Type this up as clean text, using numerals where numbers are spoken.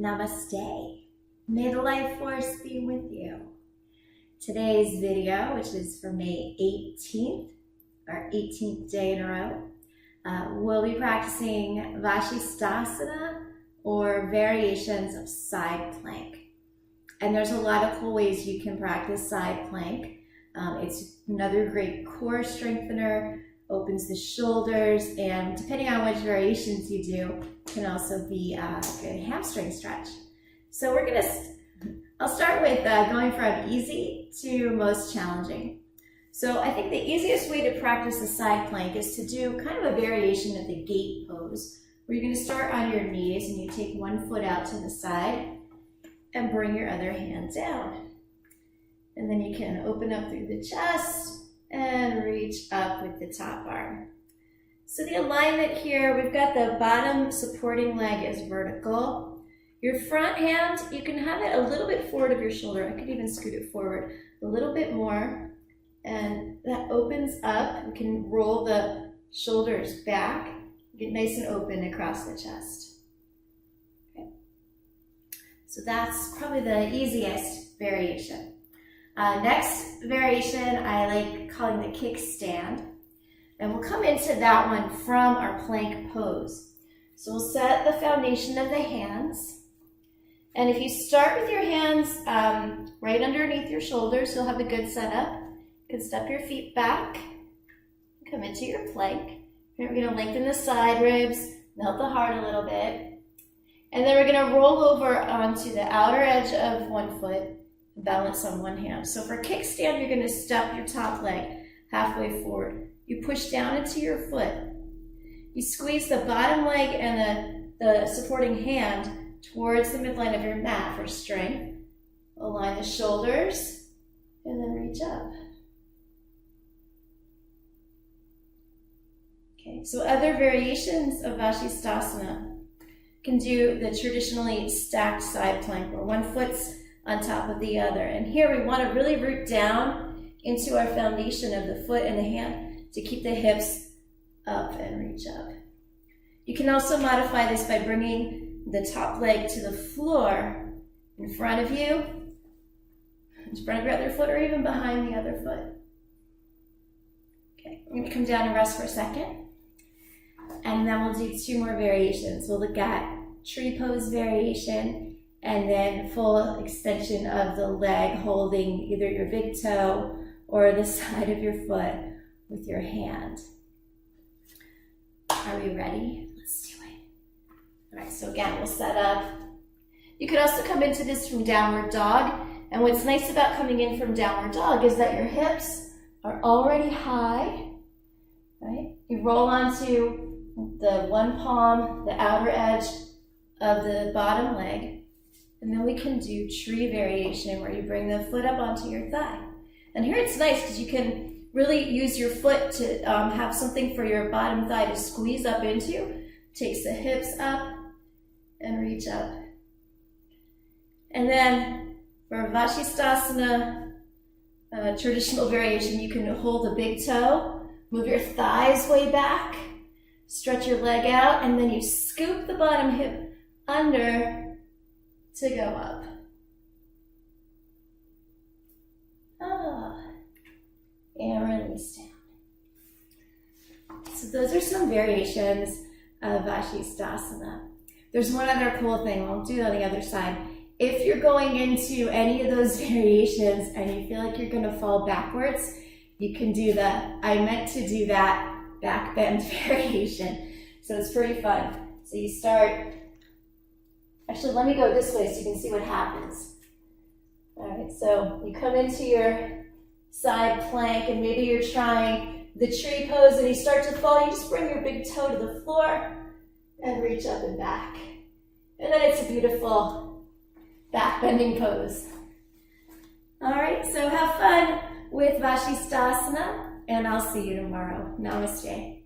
Namaste. May the life force be with you. Today's video, which is for May 18th, our 18th day in a row, we'll be practicing Vasisthasana, or variations of side plank. And there's a lot of cool ways you can practice side plank. It's another great core strengthener, opens the shoulders, and depending on which variations you do, can also be a good hamstring stretch. So I'll start with going from easy to most challenging. So I think the easiest way to practice a side plank is to do kind of a variation of the gate pose, where you're going to start on your knees and you take one foot out to the side and bring your other hand down. And then you can open up through the chest and reach up with the top arm. So the alignment here, we've got the bottom supporting leg is vertical. Your front hand, you can have it a little bit forward of your shoulder. I could even scoot it forward a little bit more. And that opens up. You can roll the shoulders back, get nice and open across the chest. Okay. So that's probably the easiest variation. Next variation I like calling the kickstand, and we'll come into that one from our plank pose. So we'll set the foundation of the hands, and if you start with your hands right underneath your shoulders, you'll have a good setup. You can step your feet back, come into your plank. Here we're going to lengthen the side ribs, melt the heart a little bit, and then we're going to roll over onto the outer edge of one foot, balance on one hand. So for kickstand, you're going to step your top leg halfway forward. You push down into your foot. You squeeze the bottom leg and the supporting hand towards the midline of your mat for strength. Align the shoulders and then reach up. Okay, so other variations of Vasisthasana can do the traditionally stacked side plank where one foot's on top of the other. And here we want to really root down into our foundation of the foot and the hand to keep the hips up and reach up. You can also modify this by bringing the top leg to the floor in front of you, in front of your other foot, or even behind the other foot. Okay, we're going to come down and rest for a second. And then we'll do two more variations. We'll look at tree pose variation, and then full extension of the leg holding either your big toe or the side of your foot with your hand. Are we ready? Let's do it. All right, so again, we'll set up. You could also come into this from downward dog. And what's nice about coming in from downward dog is that your hips are already high, right? You roll onto the one palm, the outer edge of the bottom leg. And then we can do tree variation where you bring the foot up onto your thigh. And here it's nice because you can really use your foot to have something for your bottom thigh to squeeze up into. Takes the hips up and reach up. And then for Vasisthasana, traditional variation, you can hold the big toe, move your thighs way back, stretch your leg out, and then you scoop the bottom hip under to go up. And release down. So those are some variations of Vasisthasana. There's one other cool thing, I'll do it on the other side. If you're going into any of those variations and you feel like you're going to fall backwards, you can do the I meant to do that back bend variation. So it's pretty fun. So you start. Actually, let me go this way so you can see what happens. All right, so you come into your side plank and maybe you're trying the tree pose and you start to fall. You just bring your big toe to the floor and reach up and back. And then it's a beautiful back bending pose. All right, so have fun with Vasisthasana and I'll see you tomorrow. Namaste.